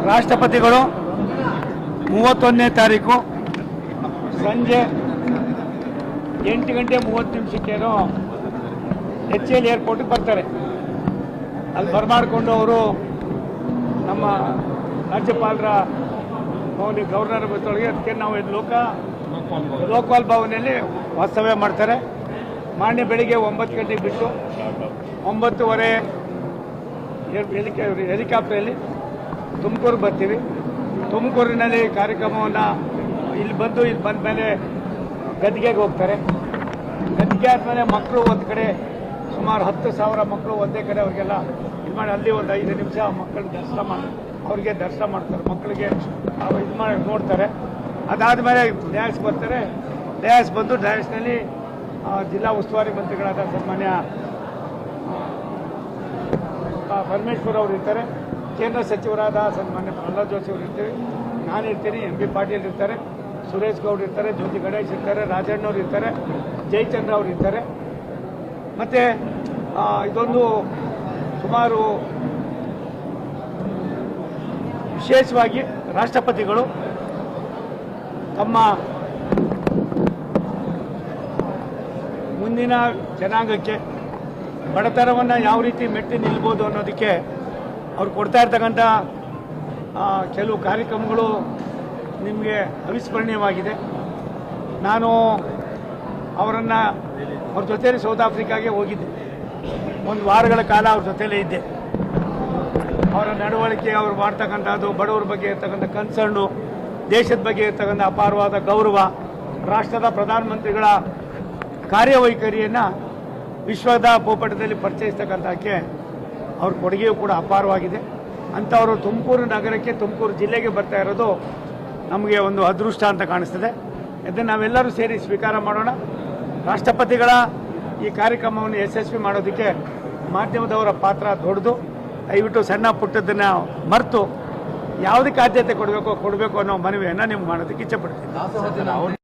ರಾಷ್ಟ್ರಪತಿಗಳು 31ನೇ ತಾರೀಕು ಸಂಜೆ 8:30 HL ಏರ್ಪೋರ್ಟ್ಗೆ ಬರ್ತಾರೆ. ಅಲ್ಲಿ ಬರಮಾಡಿಕೊಂಡು ಅವರು ನಮ್ಮ ರಾಜ್ಯಪಾಲರ ಭವನಿಗೆ ಗವರ್ನರ್ ಬತ್ತೊಳಗೆ ಅದಕ್ಕೆ ನಾವು ಲೋಕಪಾಲ್ ಭವನಲ್ಲಿ ವಾಸ್ತವ್ಯ ಮಾಡ್ತಾರೆ. ಮಾನ್ಯ ಬೆಳಿಗ್ಗೆ 9 ಗಂಟೆಗೆ ಬಿಟ್ಟು 9:30 ಹೆಲಿಕಾಪ್ಟರಲ್ಲಿ ತುಮಕೂರು ಬರ್ತೀವಿ. ತುಮಕೂರಿನಲ್ಲಿ ಕಾರ್ಯಕ್ರಮವನ್ನು ಇಲ್ಲಿ ಬಂದ ಮೇಲೆ ಗದ್ದಿಗೆಗೆ ಹೋಗ್ತಾರೆ. ಗದ್ದಿಗೆ ಆದಮೇಲೆ ಮಕ್ಕಳು ಒಂದು ಕಡೆ ಸುಮಾರು 10,000 ಮಕ್ಕಳು ಒಂದೇ ಕಡೆ ಅವ್ರಿಗೆಲ್ಲ ಇದು ಮಾಡಿ ಅಲ್ಲಿ ಒಂದು 5 ನಿಮಿಷ ಮಕ್ಕಳಿಗೆ ಅವ್ರಿಗೆ ದರ್ಶನ ಮಾಡ್ತಾರೆ. ಮಕ್ಕಳಿಗೆ ಇದು ಮಾಡಿ ನೋಡ್ತಾರೆ. ಅದಾದಮೇಲೆ ಡ್ಯಾನ್ಸ್ ಬರ್ತಾರೆ. ಡ್ಯಾನ್ಸ್ ಬಂದು ಡ್ಯಾನ್ಸ್ನಲ್ಲಿ ಜಿಲ್ಲಾ ಉಸ್ತುವಾರಿ ಮಂತ್ರಿಗಳಾದ ಸನ್ಮಾನ್ಯ ಪರಮೇಶ್ವರ್ ಅವರು ಇರ್ತಾರೆ. ಕೇಂದ್ರ ಸಚಿವರಾದ ಸನ್ಮಾನ್ಯ ಪ್ರಹ್ಲಾದ್ ಜೋಶಿ ಅವರು ಇರ್ತೀವಿ. ನಾನಿರ್ತೀನಿ. MB ಪಾಟೀಲ್ ಇರ್ತಾರೆ. ಸುರೇಶ್ ಗೌಡ್ ಇರ್ತಾರೆ. ಜ್ಯೋತಿ ಗಣೇಶ್ ಇರ್ತಾರೆ. ರಾಜಣ್ಣವ್ರು ಇರ್ತಾರೆ. ಜಯಚಂದ್ರ ಅವರು ಇರ್ತಾರೆ. ಮತ್ತು ಇದೊಂದು ಸುಮಾರು ವಿಶೇಷವಾಗಿ ರಾಷ್ಟ್ರಪತಿಗಳು ತಮ್ಮ ಮುಂದಿನ ಜನಾಂಗಕ್ಕೆ ಬಡತನವನ್ನು ಯಾವ ರೀತಿ ಮೆಟ್ಟಿ ನಿಲ್ಬೋದು ಅನ್ನೋದಕ್ಕೆ ಅವ್ರು ಕೊಡ್ತಾ ಇರ್ತಕ್ಕಂಥ ಕೆಲವು ಕಾರ್ಯಕ್ರಮಗಳು ನಿಮಗೆ ಅವಿಸ್ಮರಣೀಯವಾಗಿದೆ. ನಾನು ಅವ್ರ ಜೊತೆಯಲ್ಲಿ ಸೌತ್ ಆಫ್ರಿಕಾಗೆ ಹೋಗಿದ್ದೆ. 1 ವಾರಗಳ ಕಾಲ ಅವ್ರ ಜೊತೆಯಲ್ಲೇ ಇದ್ದೆ. ಅವರ ನಡವಳಿಕೆ, ಅವ್ರು ಮಾಡ್ತಕ್ಕಂಥದ್ದು, ಬಡವರ ಬಗ್ಗೆ ಇರ್ತಕ್ಕಂಥ ಕನ್ಸರ್ನು, ದೇಶದ ಬಗ್ಗೆ ಇರ್ತಕ್ಕಂಥ ಅಪಾರವಾದ ಗೌರವ, ರಾಷ್ಟ್ರದ ಪ್ರಧಾನಮಂತ್ರಿಗಳ ಕಾರ್ಯವೈಖರಿಯನ್ನು ವಿಶ್ವದ ಭೂಪಟದಲ್ಲಿ ಪರಿಚಯಿಸ್ತಕ್ಕಂಥಕ್ಕೆ ಅವ್ರ ಕೊಡುಗೆಯೂ ಕೂಡ ಅಪಾರವಾಗಿದೆ. ಅಂಥವರು ತುಮಕೂರು ನಗರಕ್ಕೆ, ತುಮಕೂರು ಜಿಲ್ಲೆಗೆ ಬರ್ತಾ ಇರೋದು ನಮಗೆ ಒಂದು ಅದೃಷ್ಟ ಅಂತ ಕಾಣಿಸ್ತದೆ. ಇದನ್ನು ನಾವೆಲ್ಲರೂ ಸೇರಿ ಸ್ವೀಕಾರ ಮಾಡೋಣ. ರಾಷ್ಟ್ರಪತಿಗಳ ಈ ಕಾರ್ಯಕ್ರಮವನ್ನು ಯಶಸ್ವಿ ಮಾಡೋದಕ್ಕೆ ಮಾಧ್ಯಮದವರ ಪಾತ್ರ ದೊಡ್ಡದು. ದಯವಿಟ್ಟು ಸಣ್ಣ ಪುಟ್ಟದನ್ನು ಮರೆತು ಯಾವುದಕ್ಕೆ ಆದ್ಯತೆ ಕೊಡಬೇಕು ಅನ್ನೋ ಮನವಿಯನ್ನು ನಿಮ್ಗೆ ಮಾಡೋದಕ್ಕೆ ಇಚ್ಛೆಪಡ್ತೀನಿ.